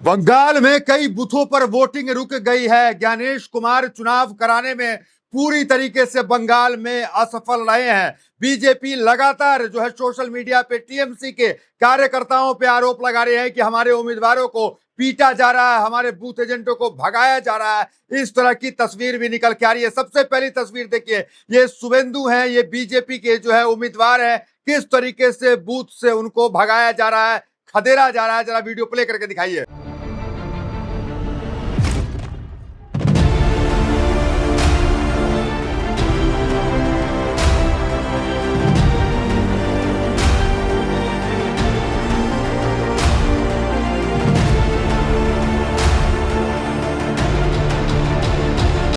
बंगाल में कई बूथों पर वोटिंग रुक गई है। ज्ञानेश कुमार चुनाव कराने में पूरी तरीके से बंगाल में असफल रहे हैं। बीजेपी लगातार जो है सोशल मीडिया पे टीएमसी के कार्यकर्ताओं पे आरोप लगा रहे हैं कि हमारे उम्मीदवारों को पीटा जा रहा है, हमारे बूथ एजेंटों को भगाया जा रहा है। इस तरह की तस्वीर भी निकल के आ रही है। सबसे पहली तस्वीर देखिए, ये शुभेंदु हैं, ये बीजेपी के जो है उम्मीदवार हैं। किस तरीके से बूथ से उनको भगाया जा रहा है, खदेड़ा जा रहा है, जरा वीडियो प्ले करके दिखाइए।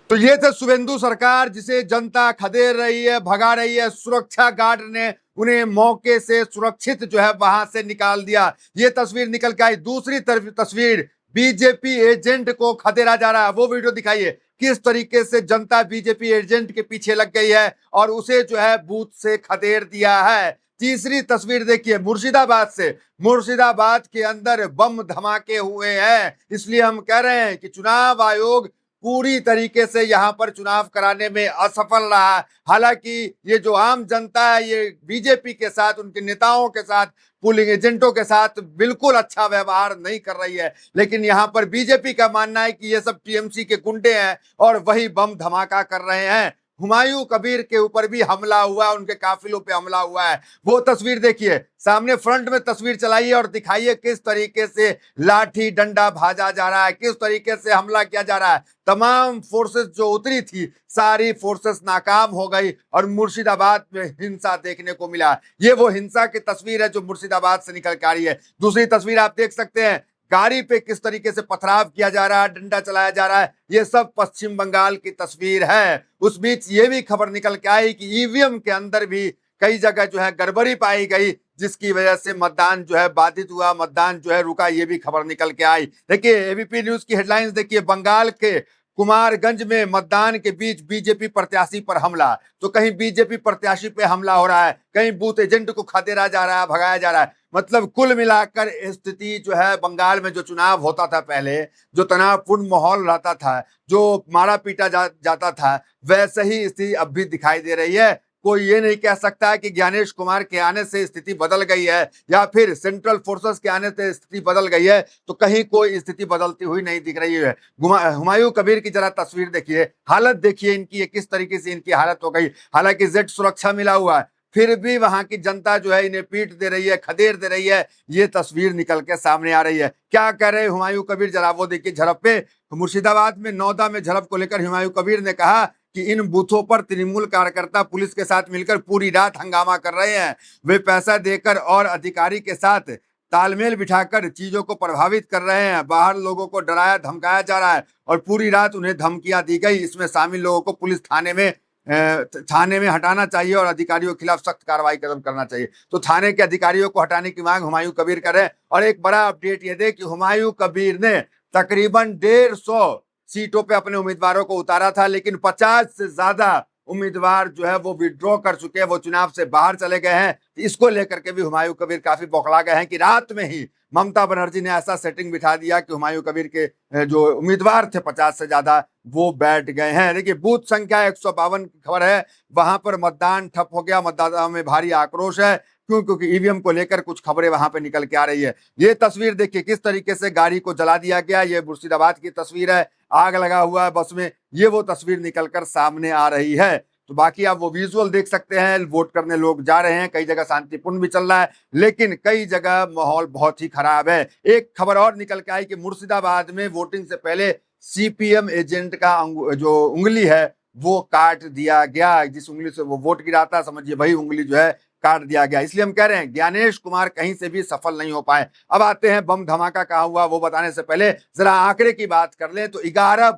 तो ये थे शुभेंदु सरकार, जिसे जनता खदेड़ रही है, भगा रही है। सुरक्षा गार्ड ने उन्हें मौके से सुरक्षित जो है वहां से निकाल दिया। ये तस्वीर निकल के आई। दूसरी तस्वीर, बीजेपी एजेंट को खदेड़ा जा रहा है। वो वीडियो दिखाइए, किस तरीके से जनता बीजेपी एजेंट के पीछे लग गई है और उसे जो है बूथ से खदेड़ दिया है। तीसरी तस्वीर देखिए, मुर्शिदाबाद से। मुर्शिदाबाद के अंदर बम धमाके हुए हैं। इसलिए हम कह रहे हैं कि चुनाव आयोग पूरी तरीके से यहां पर चुनाव कराने में असफल रहा। हालांकि ये जो आम जनता है, ये बीजेपी के साथ, उनके नेताओं के साथ, पोलिंग एजेंटों के साथ बिल्कुल अच्छा व्यवहार नहीं कर रही है। लेकिन यहां पर बीजेपी का मानना है कि ये सब टीएमसी के गुंडे हैं और वही बम धमाका कर रहे हैं। हुमायूं कबीर के ऊपर भी हमला हुआ, उनके काफिलों पे हमला हुआ है। वो तस्वीर देखिए, सामने फ्रंट में तस्वीर चलाइए और दिखाइए किस तरीके से लाठी डंडा भाजा जा रहा है, किस तरीके से हमला किया जा रहा है। तमाम फोर्सेस जो उतरी थी, सारी फोर्सेस नाकाम हो गई और मुर्शिदाबाद में हिंसा देखने को मिला। ये वो हिंसा की तस्वीर है जो मुर्शिदाबाद से निकल के आ रही है। दूसरी तस्वीर आप देख सकते हैं, गाड़ी पे किस तरीके से पथराव किया जा रहा है, डंडा चलाया जा रहा है। ये सब पश्चिम बंगाल की तस्वीर है। उस बीच ये भी खबर निकल के आई कि ईवीएम के अंदर भी कई जगह जो है गड़बड़ी पाई गई, जिसकी वजह से मतदान जो है बाधित हुआ, मतदान जो है रुका। ये भी खबर निकल के आई। देखिए एबीपी न्यूज की हेडलाइंस देखिए, बंगाल के कुमारगंज में मतदान के बीच बीजेपी प्रत्याशी पर हमला। तो कहीं बीजेपी प्रत्याशी पे हमला हो रहा है, कहीं बूथ एजेंट को खदेड़ा जा रहा है, भगाया जा रहा है। मतलब कुल मिलाकर स्थिति जो है बंगाल में, जो चुनाव होता था पहले, जो तनावपूर्ण माहौल रहता था, जो मारा पीटा जाता था, वैसे ही स्थिति अब भी दिखाई दे रही है। कोई ये नहीं कह सकता है कि ज्ञानेश कुमार के आने से स्थिति बदल गई है या फिर सेंट्रल फोर्सेस के आने से स्थिति बदल गई है। तो कहीं कोई स्थिति बदलती हुई नहीं दिख रही है। हुमायूं कबीर की जरा तस्वीर देखिए, हालत देखिए इनकी, किस तरीके से इनकी हालत हो गई। हालांकि जेड सुरक्षा मिला हुआ है, फिर भी वहां की जनता जो है इन्हें पीट दे रही है, खदेड़ दे रही है। ये तस्वीर निकल के सामने आ रही है। क्या कह रहे हुमायूं कबीर, जरा वो देखिए झड़प पे। मुर्शिदाबाद में नौदा में झड़प को लेकर हुमायूं कबीर ने कहा कि इन बूथों पर तृणमूल कार्यकर्ता पुलिस के साथ मिलकर पूरी रात हंगामा कर रहे हैं। वे पैसा देकर और अधिकारी के साथ तालमेल बिठाकर चीजों को प्रभावित कर रहे हैं। बाहर लोगों को डराया धमकाया जा रहा है और पूरी रात उन्हें धमकियां दी गई। इसमें शामिल लोगों को पुलिस थाने में हटाना चाहिए और अधिकारियों के खिलाफ सख्त कार्रवाई कदम करना चाहिए। तो थाने के अधिकारियों को हटाने की मांग हुमायूं कबीर कर रहे हैं। और एक बड़ा अपडेट ये दे कि हुमायूं कबीर ने तकरीबन 150 सीटों पे अपने उम्मीदवारों को उतारा था, लेकिन 50 से ज्यादा उम्मीदवार जो है वो विड्रॉ कर चुके हैं, वो चुनाव से बाहर चले गए हैं। इसको लेकर के भी हुमायूं कबीर काफी बौखला गए हैं कि रात में ही ममता बनर्जी ने ऐसा सेटिंग बिठा दिया कि हुमायूं कबीर के जो उम्मीदवार थे 50 से ज्यादा, वो बैठ गए हैं। देखिए बूथ संख्या 152 की खबर है, वहां पर मतदान ठप हो गया। मतदाताओं में भारी आक्रोश है। क्यों? क्योंकि ईवीएम को लेकर कुछ खबरें वहां पे निकल के आ रही है। ये तस्वीर देखिए, किस तरीके से गाड़ी को जला दिया गया। ये मुर्शिदाबाद की तस्वीर है, आग लगा हुआ है बस में। ये वो तस्वीर निकलकर सामने आ रही है। तो बाकी आप वो विजुअल देख सकते हैं। वोट करने लोग जा रहे हैं, कई जगह शांतिपूर्ण भी चल रहा है, लेकिन कई जगह माहौल बहुत ही खराब है। एक खबर और निकल के आई कि मुर्शिदाबाद में वोटिंग से पहले सीपीएम एजेंट का जो उंगली है वो काट दिया गया। जिस उंगली से वो वोट गिराता, समझिए वही उंगली जो है काट दिया गया। इसलिए हम कह रहे हैं ज्ञानेश कुमार कहीं से भी सफल नहीं हो पाए। अब आते हैं बम धमाका कहाँ हुआ, वो बताने से पहले जरा आंकड़े की बात कर लें। तो 11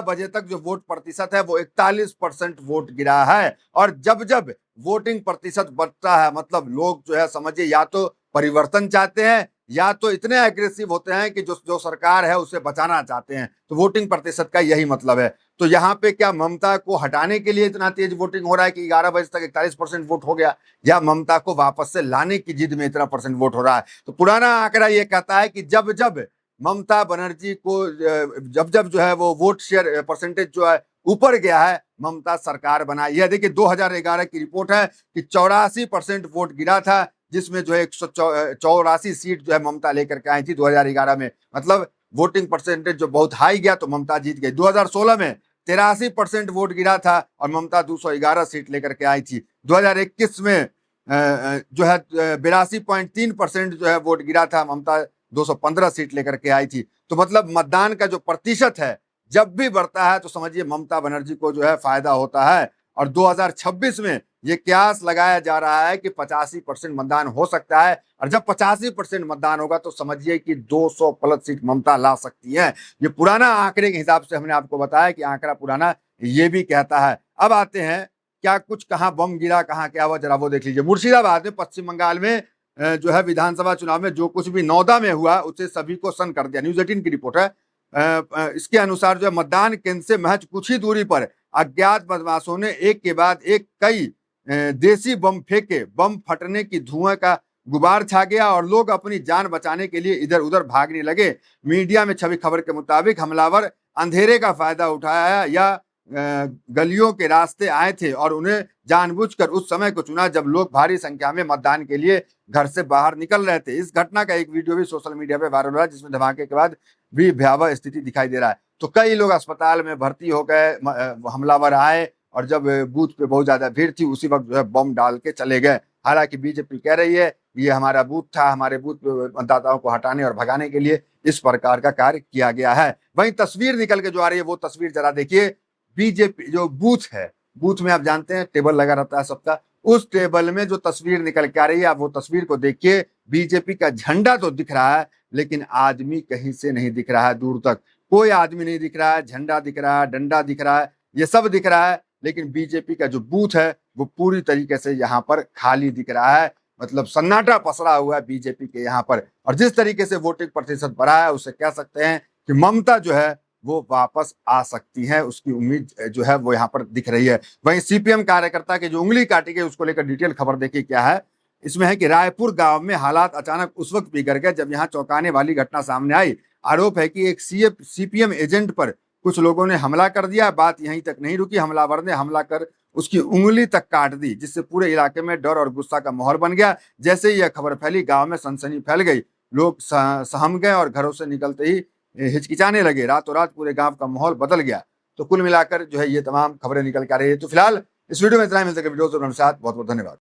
बजे तक जो वोट प्रतिशत है वो 41% वोट गिरा है। और जब जब वोटिंग प्रतिशत बढ़ता है, मतलब लोग जो है समझिए या तो परिवर्तन चाहते हैं या तो इतने एग्रेसिव होते हैं कि जो सरकार है उसे बचाना चाहते हैं। तो वोटिंग प्रतिशत का यही मतलब है। तो यहाँ पे क्या ममता को हटाने के लिए इतना तेज वोटिंग हो रहा है कि 11 बजे तक 41% वोट हो गया, या ममता को वापस से लाने की जिद में इतना परसेंट वोट हो रहा है? तो पुराना आंकड़ा ये कहता है कि जब जब ममता बनर्जी को जब जब जो है वो वोट शेयर परसेंटेज जो है ऊपर गया है, ममता सरकार बनाई। यह देखिए 2011 की रिपोर्ट है कि 84% वोट गिरा था, जिसमें जो है 184 सीट जो है ममता लेकर के आई थी 2011 में। मतलब वोटिंग परसेंटेज जो बहुत हाई गया तो ममता जीत गई। 2016 में 83% वोट गिरा था और ममता 211 सीट लेकर के आई थी। 2021 में जो है 82.3% जो है वोट गिरा था, ममता 215 सीट लेकर के आई थी। तो मतलब मतदान का जो प्रतिशत है जब भी बढ़ता है तो समझिए ममता बनर्जी को जो है फायदा होता है। और 2026 में ये कयास लगाया जा रहा है कि 85% मतदान हो सकता है, और जब 85% मतदान होगा तो समझिए कि 200 प्लस सीट ममता ला सकती है। ये पुराना आंकड़े के हिसाब से हमने आपको बताया कि आंकड़ा पुराना ये भी कहता है। अब आते हैं क्या कुछ कहाँ बम गिरा, कहाँ क्या हुआ, जरा वो देख लीजिए। मुर्शिदाबाद में, पश्चिम बंगाल में जो है विधानसभा चुनाव में जो कुछ भी नौदा में हुआ उसे सभी को सन कर दिया। न्यूज 18 की रिपोर्ट है। इसके अनुसार जो है मतदान केंद्र से महज कुछ ही दूरी पर अज्ञात बदमाशों ने एक के बाद एक कई देसी बम फेंके। बम फटने की धुआं का गुबार छा गया और लोग अपनी जान बचाने के लिए इधर उधर भागने लगे। मीडिया में छवी खबर के मुताबिक हमलावर अंधेरे का फायदा उठाया या गलियों के रास्ते आए थे और उन्हें जानबूझकर उस समय को चुना जब लोग भारी संख्या में मतदान के लिए घर से बाहर निकल रहे थे। इस घटना का एक वीडियो भी सोशल मीडिया पे वायरल हो रहा है, जिसमें धमाके के बाद भी भयावह स्थिति दिखाई दे रहा है। तो कई लोग अस्पताल में भर्ती हो गए, हमलावर आए और जब बूथ पे बहुत ज्यादा भीड़ थी उसी वक्त जो है बम डाल के चले गए। हालांकि बीजेपी कह रही है ये हमारा बूथ था, हमारे बूथ पे मतदाताओं को हटाने और भगाने के लिए इस प्रकार का कार्य किया गया है। वहीं तस्वीर निकल के जो आ रही है वो तस्वीर जरा देखिए। बीजेपी जो बूथ है, बूथ में आप जानते हैं टेबल लगा रहता है सबका, उस टेबल में जो तस्वीर निकल के आ रही है आप वो तस्वीर को देखिए। बीजेपी का झंडा तो दिख रहा है लेकिन आदमी कहीं से नहीं दिख रहा है, दूर तक कोई आदमी नहीं दिख रहा है। झंडा दिख रहा है, डंडा दिख रहा है, ये सब दिख रहा है, लेकिन बीजेपी का जो बूथ है वो पूरी तरीके से यहाँ पर खाली दिख रहा है। मतलब सन्नाटा पसरा हुआ है बीजेपी के यहाँ पर। और जिस तरीके से वोटिंग प्रतिशत बढ़ा है उससे कह सकते हैं कि ममता जो है वो वापस आ सकती है, उसकी उम्मीद जो है वो यहाँ पर दिख रही है। वहीं सीपीएम कार्यकर्ता की जो उंगली काटी गई उसको लेकर डिटेल खबर देखिए क्या है। इसमें है कि रायपुर गांव में हालात अचानक उस वक्त बिगड़ गए जब यहाँ चौंकाने वाली घटना सामने आई। आरोप है कि एक सीपीएम एजेंट पर कुछ लोगों ने हमला कर दिया। बात यहीं तक नहीं रुकी, हमलावर ने हमला कर उसकी उंगली तक काट दी, जिससे पूरे इलाके में डर और गुस्सा का माहौल बन गया। जैसे ही यह खबर फैली गांव में सनसनी फैल गई, लोग सहम गए और घरों से निकलते ही हिचकिचाने लगे। रातों रात पूरे गांव का माहौल बदल गया। तो कुल मिलाकर जो है ये तमाम खबरें निकल के आ रही है। तो फिलहाल इस वीडियो में इतना ही। मिलते हैं वीडियो से, बहुत बहुत धन्यवाद।